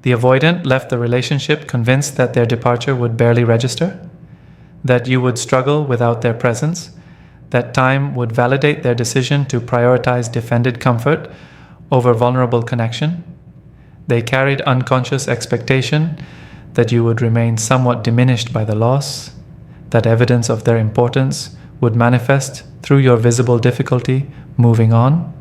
The avoidant left the relationship convinced that their departure would barely register, that you would struggle without their presence, that time would validate their decision to prioritize defended comfort over vulnerable connection. They carried unconscious expectation that you would remain somewhat diminished by the loss, that evidence of their importance would manifest through your visible difficulty moving on,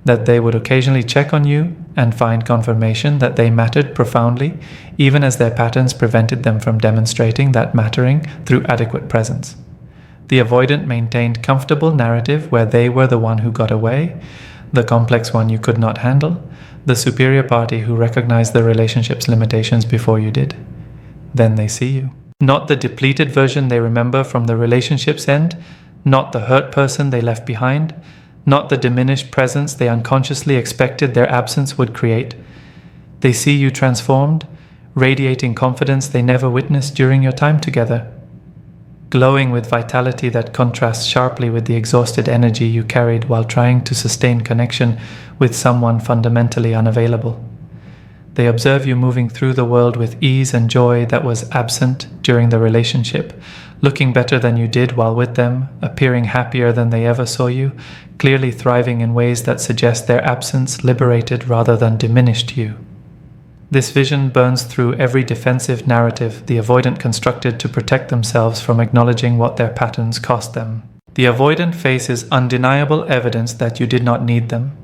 that they would occasionally check on you and find confirmation that they mattered profoundly, even as their patterns prevented them from demonstrating that mattering through adequate presence. The avoidant maintained comfortable narrative where they were the one who got away, the complex one you could not handle, the superior party who recognized the relationship's limitations before you did. Then they see you. Not the depleted version they remember from the relationship's end, not the hurt person they left behind, not the diminished presence they unconsciously expected their absence would create. They see you transformed, radiating confidence they never witnessed during your time together, glowing with vitality that contrasts sharply with the exhausted energy you carried while trying to sustain connection with someone fundamentally unavailable. They observe you moving through the world with ease and joy that was absent during the relationship, looking better than you did while with them, appearing happier than they ever saw you, clearly thriving in ways that suggest their absence liberated rather than diminished you. This vision burns through every defensive narrative the avoidant constructed to protect themselves from acknowledging what their patterns cost them. The avoidant faces undeniable evidence that you did not need them,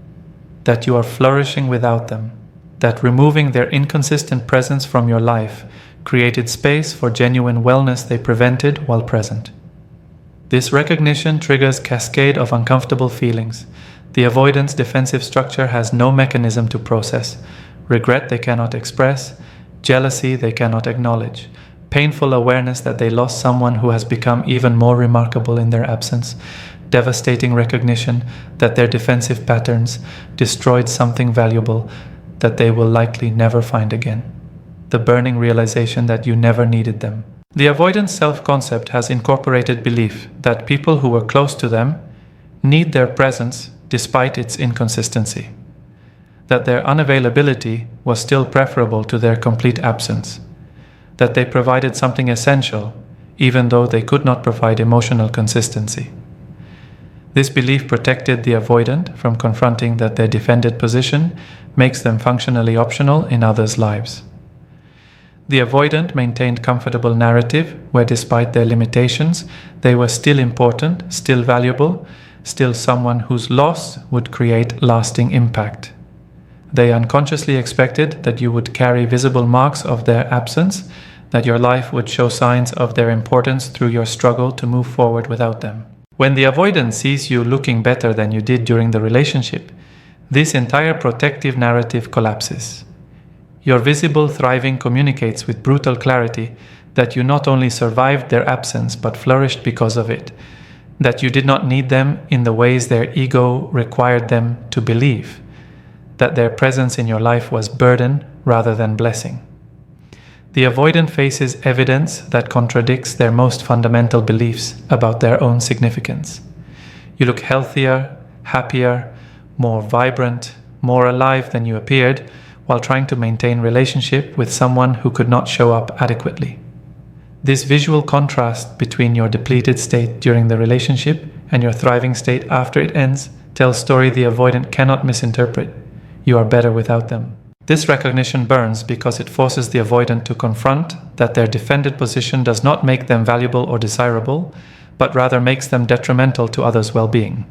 that you are flourishing without them, that removing their inconsistent presence from your life created space for genuine wellness they prevented while present. This recognition triggers a cascade of uncomfortable feelings. The avoidant's defensive structure has no mechanism to process. Regret they cannot express, jealousy they cannot acknowledge, painful awareness that they lost someone who has become even more remarkable in their absence, devastating recognition that their defensive patterns destroyed something valuable that they will likely never find again, the burning realization that you never needed them. The avoidant self-concept has incorporated belief that people who were close to them need their presence despite its inconsistency, that their unavailability was still preferable to their complete absence, that they provided something essential even though they could not provide emotional consistency. This belief protected the avoidant from confronting that their defended position makes them functionally optional in others' lives. The avoidant maintained comfortable narrative where despite their limitations, they were still important, still valuable, still someone whose loss would create lasting impact. They unconsciously expected that you would carry visible marks of their absence, that your life would show signs of their importance through your struggle to move forward without them. When the avoidant sees you looking better than you did during the relationship, this entire protective narrative collapses. Your visible thriving communicates with brutal clarity that you not only survived their absence but flourished because of it, that you did not need them in the ways their ego required them to believe, that their presence in your life was burden rather than blessing. The avoidant faces evidence that contradicts their most fundamental beliefs about their own significance. You look healthier, happier, more vibrant, more alive than you appeared, while trying to maintain relationship with someone who could not show up adequately. This visual contrast between your depleted state during the relationship and your thriving state after it ends tells a story the avoidant cannot misinterpret. You are better without them. This recognition burns because it forces the avoidant to confront that their defended position does not make them valuable or desirable, but rather makes them detrimental to others' well-being.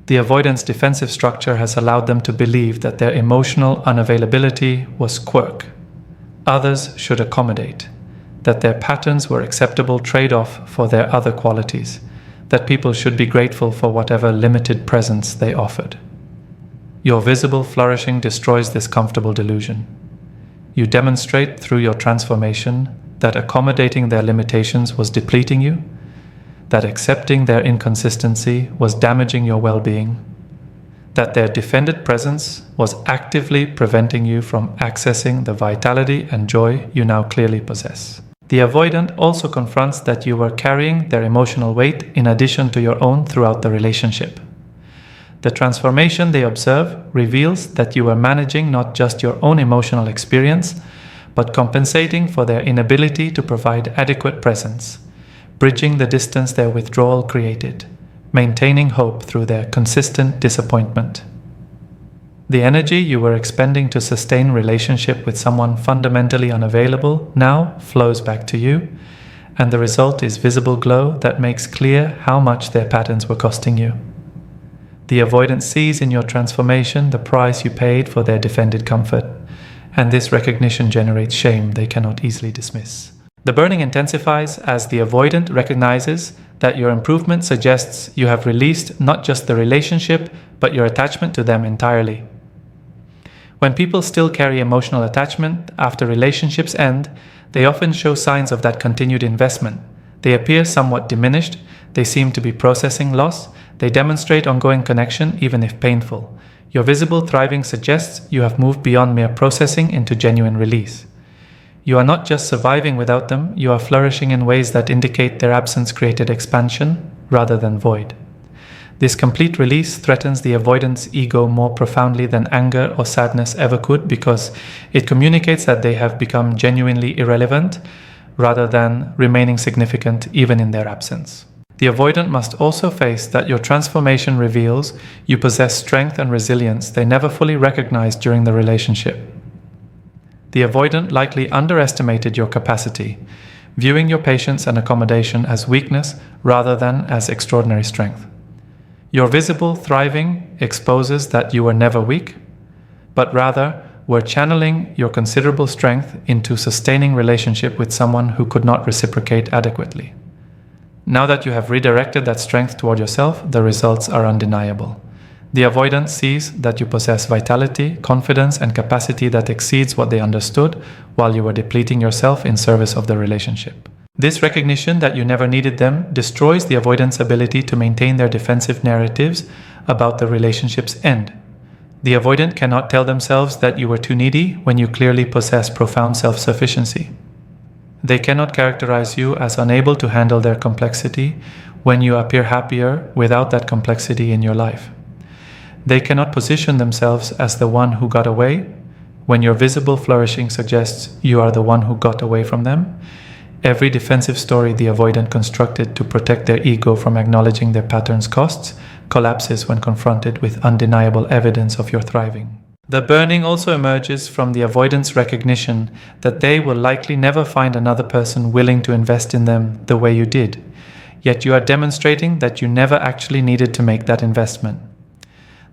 The avoidant's defensive structure has allowed them to believe that their emotional unavailability was quirk. Others should accommodate, that their patterns were acceptable trade-off for their other qualities, that people should be grateful for whatever limited presence they offered. Your visible flourishing destroys this comfortable delusion. You demonstrate through your transformation that accommodating their limitations was depleting you, that accepting their inconsistency was damaging your well-being, that their defended presence was actively preventing you from accessing the vitality and joy you now clearly possess. The avoidant also confronts that you were carrying their emotional weight in addition to your own throughout the relationship. The transformation they observe reveals that you are managing not just your own emotional experience, but compensating for their inability to provide adequate presence, bridging the distance their withdrawal created, maintaining hope through their consistent disappointment. The energy you were expending to sustain relationship with someone fundamentally unavailable now flows back to you, and the result is visible glow that makes clear how much their patterns were costing you. The avoidant sees in your transformation the price you paid for their defended comfort, and this recognition generates shame they cannot easily dismiss. The burning intensifies as the avoidant recognizes that your improvement suggests you have released not just the relationship, but your attachment to them entirely. When people still carry emotional attachment after relationships end, they often show signs of that continued investment. They appear somewhat diminished, they seem to be processing loss, they demonstrate ongoing connection even if painful. Your visible thriving suggests you have moved beyond mere processing into genuine release. You are not just surviving without them, you are flourishing in ways that indicate their absence created expansion rather than void. This complete release threatens the avoidant's ego more profoundly than anger or sadness ever could, because it communicates that they have become genuinely irrelevant rather than remaining significant even in their absence. The avoidant must also face that your transformation reveals you possess strength and resilience they never fully recognized during the relationship. The avoidant likely underestimated your capacity, viewing your patience and accommodation as weakness rather than as extraordinary strength. Your visible thriving exposes that you were never weak, but rather were channeling your considerable strength into sustaining relationship with someone who could not reciprocate adequately. Now that you have redirected that strength toward yourself, the results are undeniable. The avoidant sees that you possess vitality, confidence, and capacity that exceeds what they understood while you were depleting yourself in service of the relationship. This recognition that you never needed them destroys the avoidant's ability to maintain their defensive narratives about the relationship's end. The avoidant cannot tell themselves that you were too needy when you clearly possess profound self-sufficiency. They cannot characterize you as unable to handle their complexity when you appear happier without that complexity in your life. They cannot position themselves as the one who got away when your visible flourishing suggests you are the one who got away from them. Every defensive story the avoidant constructed to protect their ego from acknowledging their pattern's costs collapses when confronted with undeniable evidence of your thriving. The burning also emerges from the avoidant's recognition that they will likely never find another person willing to invest in them the way you did, yet you are demonstrating that you never actually needed to make that investment.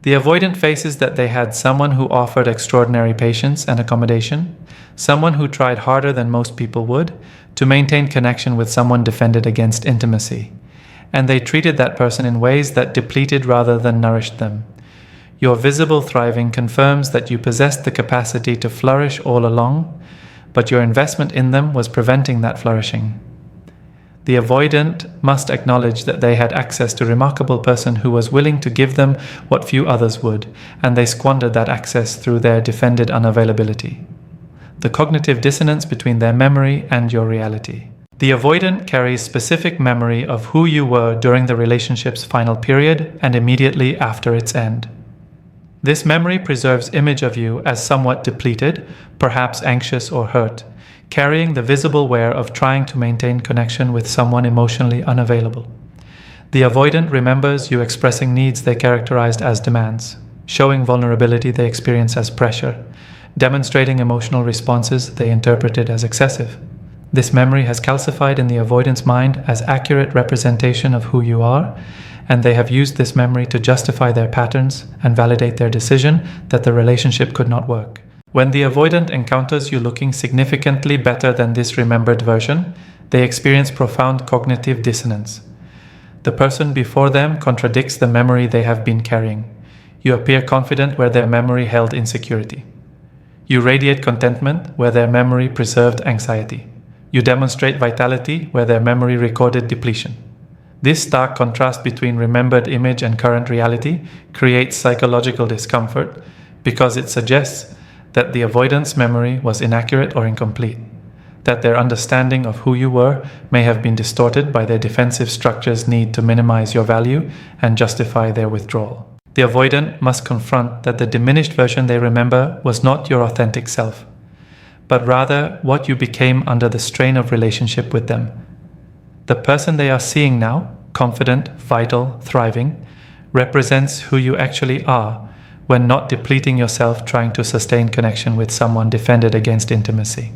The avoidant faces that they had someone who offered extraordinary patience and accommodation, someone who tried harder than most people would to maintain connection with someone defended against intimacy, and they treated that person in ways that depleted rather than nourished them. Your visible thriving confirms that you possessed the capacity to flourish all along, but your investment in them was preventing that flourishing. The avoidant must acknowledge that they had access to a remarkable person who was willing to give them what few others would, and they squandered that access through their defended unavailability. The cognitive dissonance between their memory and your reality. The avoidant carries specific memory of who you were during the relationship's final period and immediately after its end. This memory preserves image of you as somewhat depleted, perhaps anxious or hurt, carrying the visible wear of trying to maintain connection with someone emotionally unavailable. The avoidant remembers you expressing needs they characterized as demands, showing vulnerability they experience as pressure, demonstrating emotional responses they interpreted as excessive. This memory has calcified in the avoidant's mind as accurate representation of who you are, and they have used this memory to justify their patterns and validate their decision that the relationship could not work. When the avoidant encounters you looking significantly better than this remembered version, they experience profound cognitive dissonance. The person before them contradicts the memory they have been carrying. You appear confident where their memory held insecurity. You radiate contentment where their memory preserved anxiety. You demonstrate vitality where their memory recorded depletion. This stark contrast between remembered image and current reality creates psychological discomfort because it suggests that the avoidant's memory was inaccurate or incomplete, that their understanding of who you were may have been distorted by their defensive structure's need to minimize your value and justify their withdrawal. The avoidant must confront that the diminished version they remember was not your authentic self, but rather what you became under the strain of relationship with them. The person they are seeing now, confident, vital, thriving, represents who you actually are when not depleting yourself trying to sustain connection with someone defended against intimacy.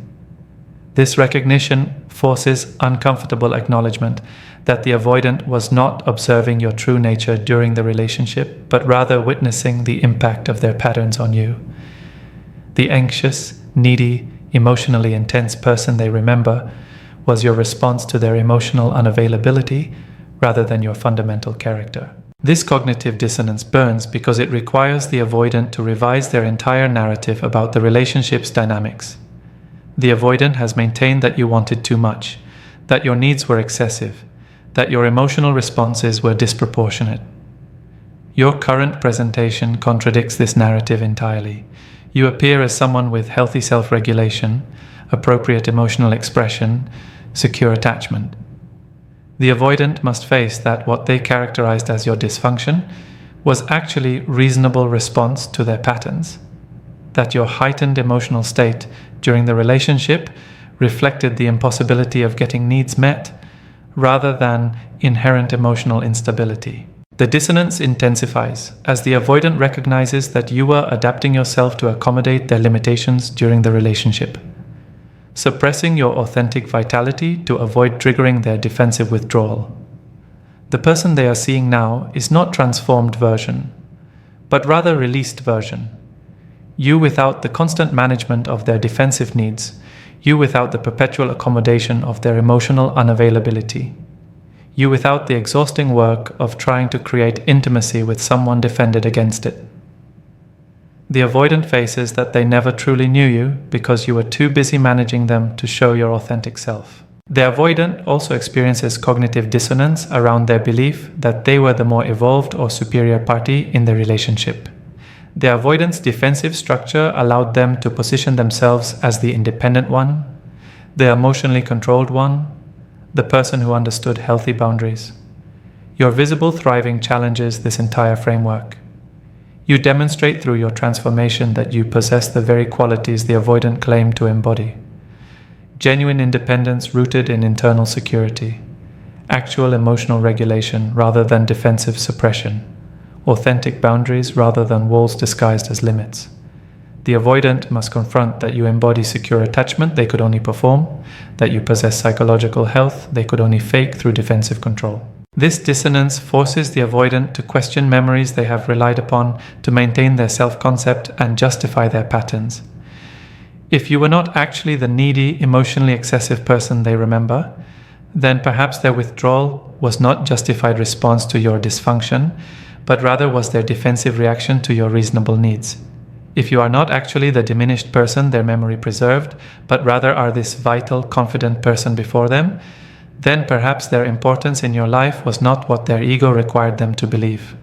This recognition forces uncomfortable acknowledgement that the avoidant was not observing your true nature during the relationship, but rather witnessing the impact of their patterns on you. The anxious, needy, emotionally intense person they remember was your response to their emotional unavailability rather than your fundamental character. This cognitive dissonance burns because it requires the avoidant to revise their entire narrative about the relationship's dynamics. The avoidant has maintained that you wanted too much, that your needs were excessive, that your emotional responses were disproportionate. Your current presentation contradicts this narrative entirely. You appear as someone with healthy self-regulation, appropriate emotional expression, secure attachment. The avoidant must face that what they characterized as your dysfunction was actually reasonable response to their patterns, that your heightened emotional state during the relationship reflected the impossibility of getting needs met rather than inherent emotional instability. The dissonance intensifies as the avoidant recognizes that you were adapting yourself to accommodate their limitations during the relationship, suppressing your authentic vitality to avoid triggering their defensive withdrawal. The person they are seeing now is not transformed version, but rather released version. You without the constant management of their defensive needs, you without the perpetual accommodation of their emotional unavailability, you without the exhausting work of trying to create intimacy with someone defended against it. The avoidant faces that they never truly knew you because you were too busy managing them to show your authentic self. The avoidant also experiences cognitive dissonance around their belief that they were the more evolved or superior party in the relationship. The avoidant's defensive structure allowed them to position themselves as the independent one, the emotionally controlled one, the person who understood healthy boundaries. Your visible thriving challenges this entire framework. You demonstrate through your transformation that you possess the very qualities the avoidant claimed to embody. Genuine independence rooted in internal security, actual emotional regulation rather than defensive suppression, authentic boundaries rather than walls disguised as limits. The avoidant must confront that you embody secure attachment they could only perform, that you possess psychological health they could only fake through defensive control. This dissonance forces the avoidant to question memories they have relied upon to maintain their self-concept and justify their patterns. If you were not actually the needy, emotionally excessive person they remember, then perhaps their withdrawal was not justified response to your dysfunction, but rather was their defensive reaction to your reasonable needs. If you are not actually the diminished person their memory preserved, but rather are this vital, confident person before them, then perhaps their importance in your life was not what their ego required them to believe.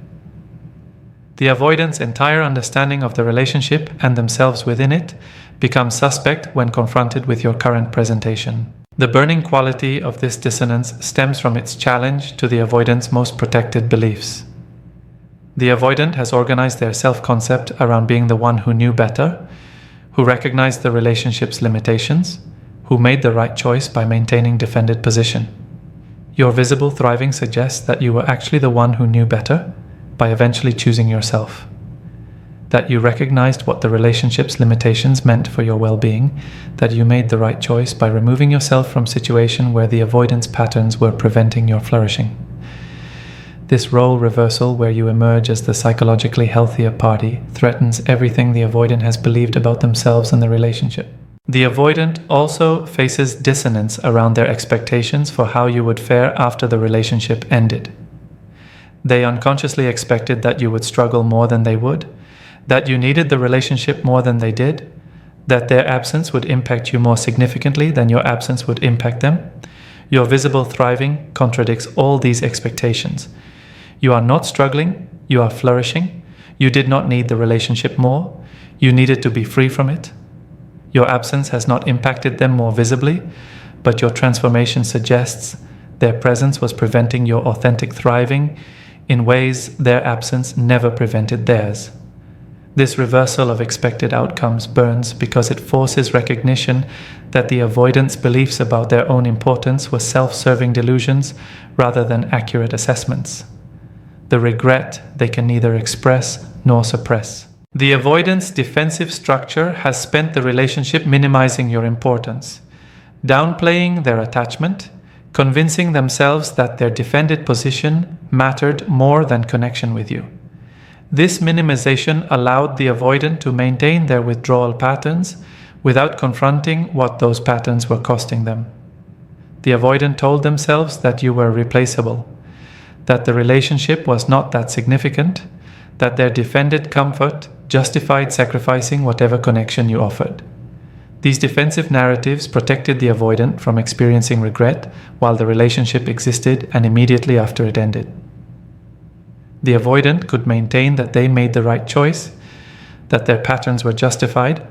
The avoidant's entire understanding of the relationship and themselves within it becomes suspect when confronted with your current presentation. The burning quality of this dissonance stems from its challenge to the avoidant's most protected beliefs. The avoidant has organized their self-concept around being the one who knew better, who recognized the relationship's limitations, who made the right choice by maintaining defended position. Your visible thriving suggests that you were actually the one who knew better by eventually choosing yourself. That you recognized what the relationship's limitations meant for your well-being, that you made the right choice by removing yourself from situations where the avoidance patterns were preventing your flourishing. This role reversal where you emerge as the psychologically healthier party threatens everything the avoidant has believed about themselves and the relationship. The avoidant also faces dissonance around their expectations for how you would fare after the relationship ended. They unconsciously expected that you would struggle more than they would, that you needed the relationship more than they did, that their absence would impact you more significantly than your absence would impact them. Your visible thriving contradicts all these expectations. You are not struggling, you are flourishing. You did not need the relationship more, you needed to be free from it. Your absence has not impacted them more visibly, but your transformation suggests their presence was preventing your authentic thriving in ways their absence never prevented theirs. This reversal of expected outcomes burns because it forces recognition that the avoidant's beliefs about their own importance were self-serving delusions rather than accurate assessments. The regret they can neither express nor suppress. The avoidant's defensive structure has spent the relationship minimizing your importance, downplaying their attachment, convincing themselves that their defended position mattered more than connection with you. This minimization allowed the avoidant to maintain their withdrawal patterns without confronting what those patterns were costing them. The avoidant told themselves that you were replaceable, that the relationship was not that significant, that their defended comfort justified sacrificing whatever connection you offered. These defensive narratives protected the avoidant from experiencing regret while the relationship existed and immediately after it ended. The avoidant could maintain that they made the right choice, that their patterns were justified,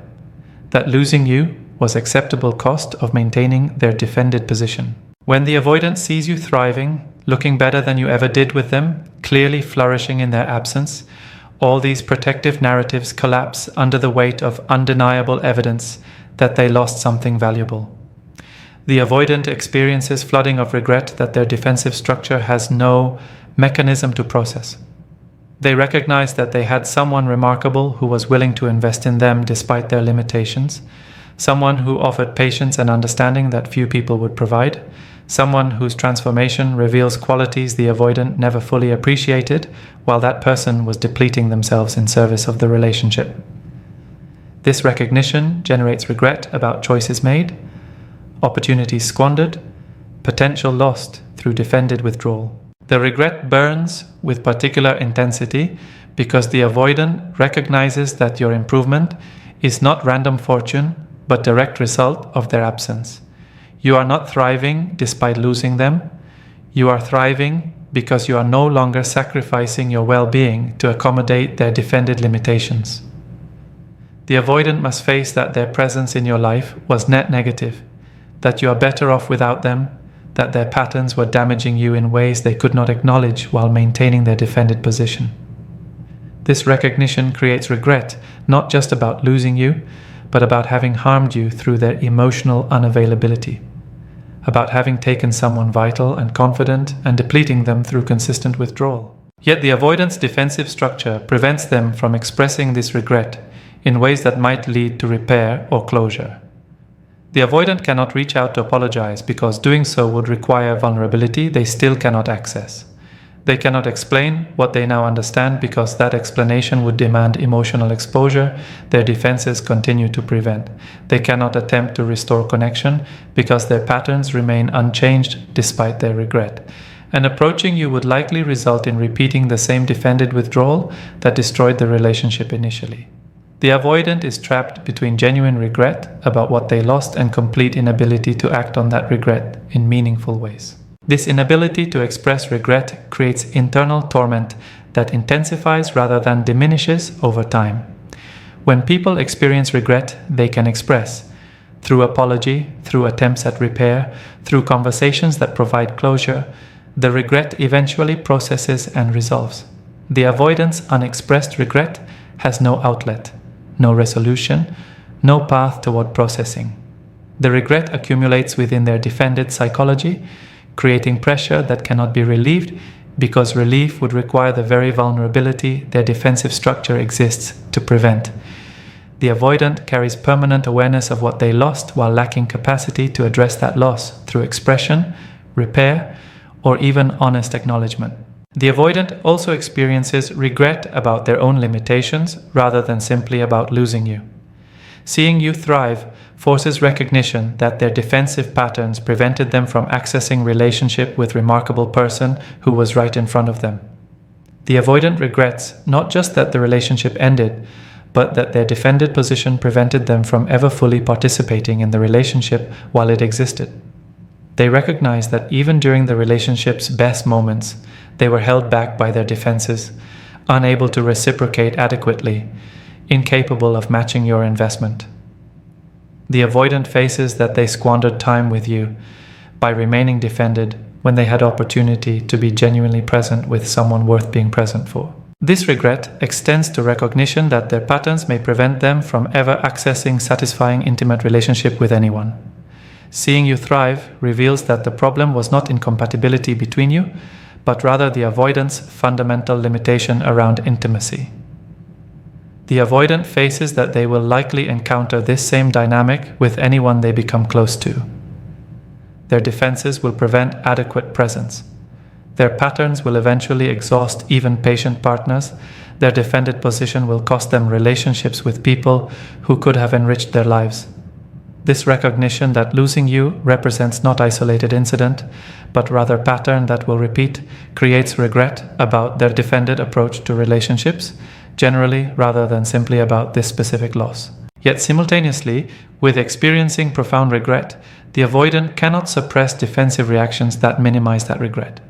that losing you was acceptable cost of maintaining their defended position. When the avoidant sees you thriving, looking better than you ever did with them, clearly flourishing in their absence, all these protective narratives collapse under the weight of undeniable evidence that they lost something valuable. The avoidant experiences flooding of regret that their defensive structure has no mechanism to process. They recognize that they had someone remarkable who was willing to invest in them despite their limitations, someone who offered patience and understanding that few people would provide, someone whose transformation reveals qualities the avoidant never fully appreciated, while that person was depleting themselves in service of the relationship. This recognition generates regret about choices made, opportunities squandered, potential lost through defended withdrawal. The regret burns with particular intensity because the avoidant recognizes that your improvement is not random fortune, but direct result of their absence. You are not thriving despite losing them. You are thriving because you are no longer sacrificing your well-being to accommodate their defended limitations. The avoidant must face that their presence in your life was net negative, that you are better off without them, that their patterns were damaging you in ways they could not acknowledge while maintaining their defended position. This recognition creates regret, not just about losing you, but about having harmed you through their emotional unavailability, about having taken someone vital and confident and depleting them through consistent withdrawal. Yet the avoidant's defensive structure prevents them from expressing this regret in ways that might lead to repair or closure. The avoidant cannot reach out to apologize because doing so would require vulnerability they still cannot access. They cannot explain what they now understand because that explanation would demand emotional exposure their defenses continue to prevent. They cannot attempt to restore connection because their patterns remain unchanged despite their regret. And approaching you would likely result in repeating the same defended withdrawal that destroyed the relationship initially. The avoidant is trapped between genuine regret about what they lost and complete inability to act on that regret in meaningful ways. This inability to express regret creates internal torment that intensifies rather than diminishes over time. When people experience regret, they can express through apology, through attempts at repair, through conversations that provide closure. The regret eventually processes and resolves. The avoidant's unexpressed regret has no outlet, no resolution, no path toward processing. The regret accumulates within their defended psychology, creating pressure that cannot be relieved because relief would require the very vulnerability their defensive structure exists to prevent. The avoidant carries permanent awareness of what they lost while lacking capacity to address that loss through expression, repair, or even honest acknowledgement. The avoidant also experiences regret about their own limitations rather than simply about losing you. Seeing you thrive forces recognition that their defensive patterns prevented them from accessing relationship with remarkable person who was right in front of them. The avoidant regrets not just that the relationship ended, but that their defended position prevented them from ever fully participating in the relationship while it existed. They recognize that even during the relationship's best moments, they were held back by their defenses, unable to reciprocate adequately, incapable of matching your investment. The avoidant faces that they squandered time with you by remaining defended, when they had opportunity to be genuinely present with someone worth being present for. This regret extends to recognition that their patterns may prevent them from ever accessing satisfying intimate relationship with anyone. Seeing you thrive reveals that the problem was not incompatibility between you, but rather the avoidant's fundamental limitation around intimacy. The avoidant faces that they will likely encounter this same dynamic with anyone they become close to. Their defenses will prevent adequate presence. Their patterns will eventually exhaust even patient partners. Their defended position will cost them relationships with people who could have enriched their lives. This recognition that losing you represents not isolated incident, but rather pattern that will repeat, creates regret about their defended approach to relationships, generally rather than simply about this specific loss. Yet simultaneously, with experiencing profound regret, the avoidant cannot suppress defensive reactions that minimize that regret.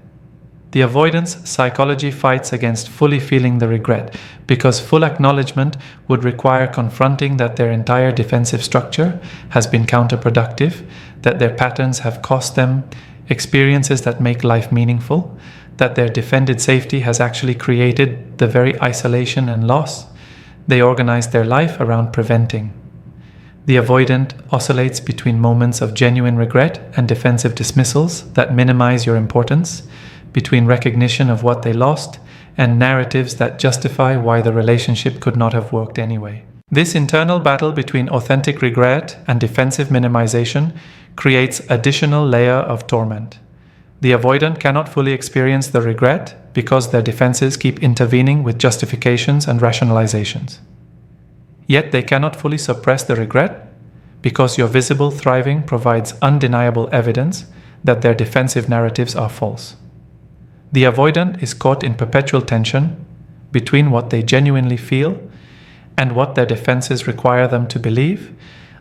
The avoidance psychology fights against fully feeling the regret because full acknowledgement would require confronting that their entire defensive structure has been counterproductive, that their patterns have cost them experiences that make life meaningful, that their defended safety has actually created the very isolation and loss they organize their life around preventing. The avoidant oscillates between moments of genuine regret and defensive dismissals that minimize your importance, between recognition of what they lost and narratives that justify why the relationship could not have worked anyway. This internal battle between authentic regret and defensive minimization creates additional layer of torment. The avoidant cannot fully experience the regret because their defenses keep intervening with justifications and rationalizations. Yet they cannot fully suppress the regret because your visible thriving provides undeniable evidence that their defensive narratives are false. The avoidant is caught in perpetual tension between what they genuinely feel and what their defenses require them to believe,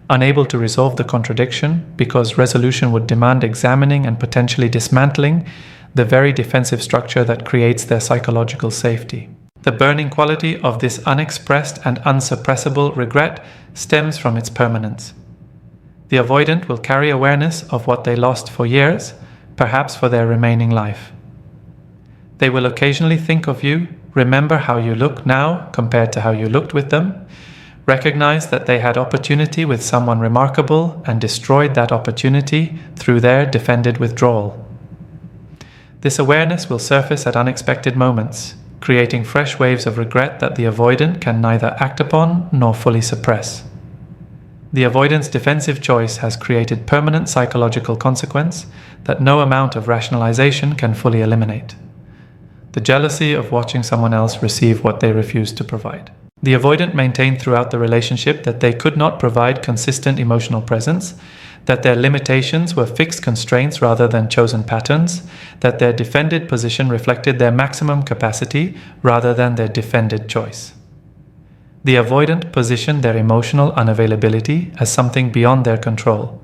unable to resolve the contradiction because resolution would demand examining and potentially dismantling the very defensive structure that creates their psychological safety. The burning quality of this unexpressed and unsuppressible regret stems from its permanence. The avoidant will carry awareness of what they lost for years, perhaps for their remaining life. They will occasionally think of you, remember how you look now compared to how you looked with them, recognize that they had opportunity with someone remarkable and destroyed that opportunity through their defended withdrawal. This awareness will surface at unexpected moments, creating fresh waves of regret that the avoidant can neither act upon nor fully suppress. The avoidant's defensive choice has created permanent psychological consequence that no amount of rationalization can fully eliminate. The jealousy of watching someone else receive what they refuse to provide. The avoidant maintained throughout the relationship that they could not provide consistent emotional presence, that their limitations were fixed constraints rather than chosen patterns, that their defended position reflected their maximum capacity rather than their defended choice. The avoidant positioned their emotional unavailability as something beyond their control,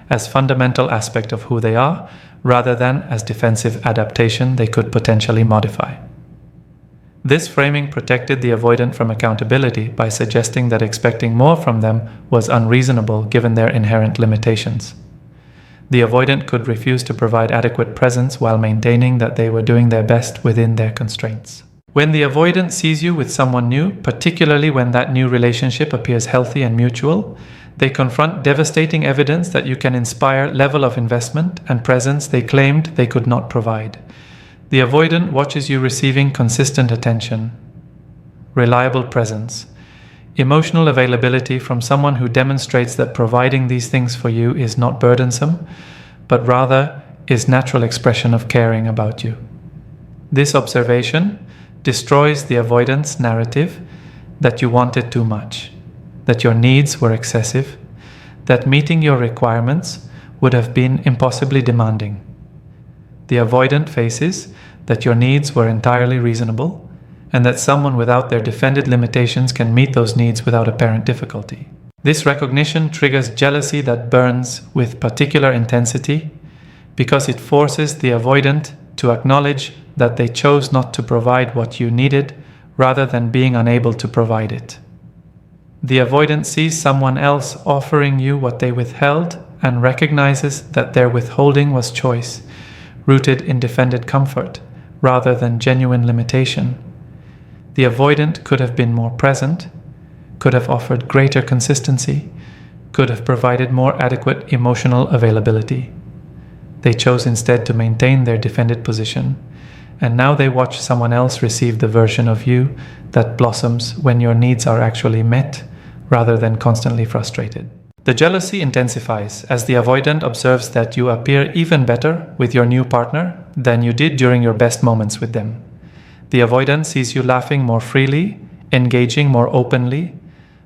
as fundamental aspect of who they are, rather than as defensive adaptation they could potentially modify. This framing protected the avoidant from accountability by suggesting that expecting more from them was unreasonable given their inherent limitations. The avoidant could refuse to provide adequate presence while maintaining that they were doing their best within their constraints. When the avoidant sees you with someone new, particularly when that new relationship appears healthy and mutual, they confront devastating evidence that you can inspire level of investment and presence they claimed they could not provide. The avoidant watches you receiving consistent attention, reliable presence, emotional availability from someone who demonstrates that providing these things for you is not burdensome, but rather is natural expression of caring about you. This observation destroys the avoidance narrative that you wanted too much, that your needs were excessive, that meeting your requirements would have been impossibly demanding. The avoidant faces that your needs were entirely reasonable and that someone without their defended limitations can meet those needs without apparent difficulty. This recognition triggers jealousy that burns with particular intensity because it forces the avoidant to acknowledge that they chose not to provide what you needed rather than being unable to provide it. The avoidant sees someone else offering you what they withheld and recognizes that their withholding was choice, rooted in defended comfort rather than genuine limitation. The avoidant could have been more present, could have offered greater consistency, could have provided more adequate emotional availability. They chose instead to maintain their defended position, and now they watch someone else receive the version of you that blossoms when your needs are actually met rather than constantly frustrated. The jealousy intensifies as the avoidant observes that you appear even better with your new partner than you did during your best moments with them. The avoidant sees you laughing more freely, engaging more openly,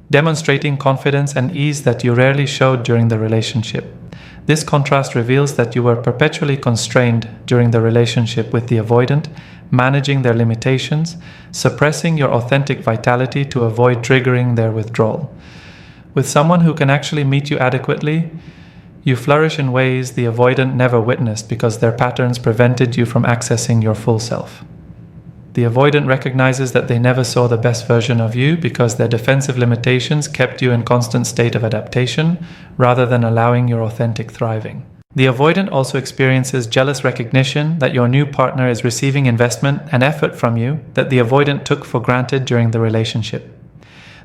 demonstrating confidence and ease that you rarely showed during the relationship. This contrast reveals that you were perpetually constrained during the relationship with the avoidant, managing their limitations, suppressing your authentic vitality to avoid triggering their withdrawal. With someone who can actually meet you adequately, you flourish in ways the avoidant never witnessed because their patterns prevented you from accessing your full self. The avoidant recognizes that they never saw the best version of you because their defensive limitations kept you in constant state of adaptation rather than allowing your authentic thriving. The avoidant also experiences jealous recognition that your new partner is receiving investment and effort from you that the avoidant took for granted during the relationship.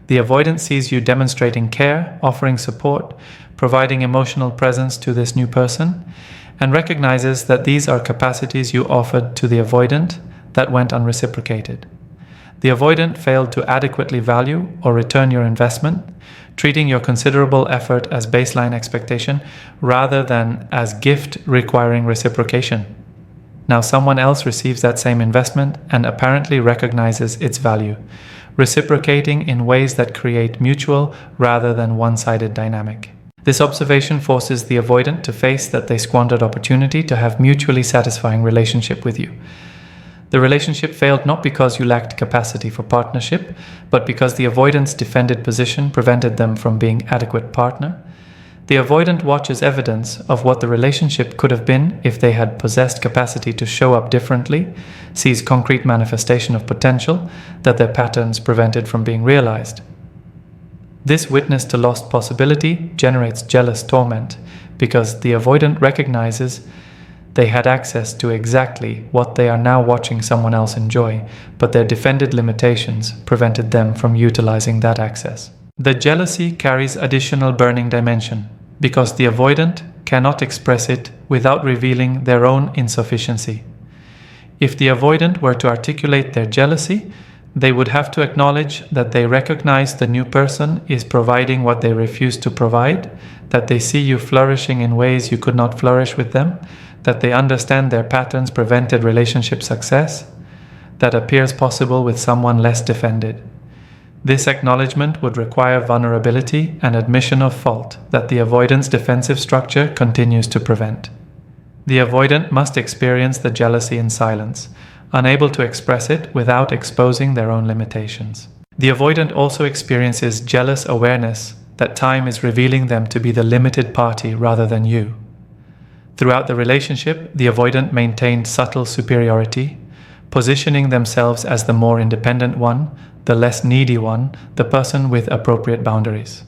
The avoidant sees you demonstrating care, offering support, providing emotional presence to this new person, and recognizes that these are capacities you offered to the avoidant that went unreciprocated. The avoidant failed to adequately value or return your investment, treating your considerable effort as baseline expectation rather than as gift requiring reciprocation. Now someone else receives that same investment and apparently recognizes its value, reciprocating in ways that create mutual rather than one-sided dynamic. This observation forces the avoidant to face that they squandered opportunity to have mutually satisfying relationship with you. The relationship failed not because you lacked capacity for partnership, but because the avoidant's defended position prevented them from being adequate partner. The avoidant watches evidence of what the relationship could have been if they had possessed capacity to show up differently, sees concrete manifestation of potential that their patterns prevented from being realized. This witness to lost possibility generates jealous torment because the avoidant recognizes they had access to exactly what they are now watching someone else enjoy, but their defended limitations prevented them from utilizing that access. The jealousy carries additional burning dimension because the avoidant cannot express it without revealing their own insufficiency. If the avoidant were to articulate their jealousy, they would have to acknowledge that they recognize the new person is providing what they refuse to provide, that they see you flourishing in ways you could not flourish with them, that they understand their patterns prevented relationship success, that appears possible with someone less defended. This acknowledgement would require vulnerability and admission of fault that the avoidant's defensive structure continues to prevent. The avoidant must experience the jealousy in silence, unable to express it without exposing their own limitations. The avoidant also experiences jealous awareness that time is revealing them to be the limited party rather than you. Throughout the relationship, the avoidant maintained subtle superiority, positioning themselves as the more independent one, the less needy one, the person with appropriate boundaries.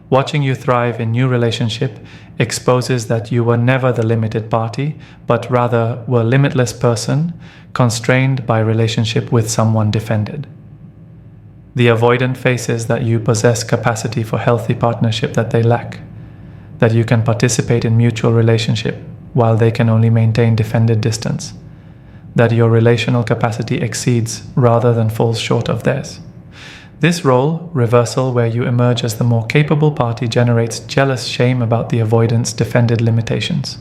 Watching you thrive in new relationship exposes that you were never the limited party, but rather were limitless person, constrained by relationship with someone defended. The avoidant faces that you possess capacity for healthy partnership that they lack, that you can participate in mutual relationship while they can only maintain defended distance, that your relational capacity exceeds rather than falls short of theirs. This role reversal where you emerge as the more capable party generates jealous shame about the avoidant's defended limitations.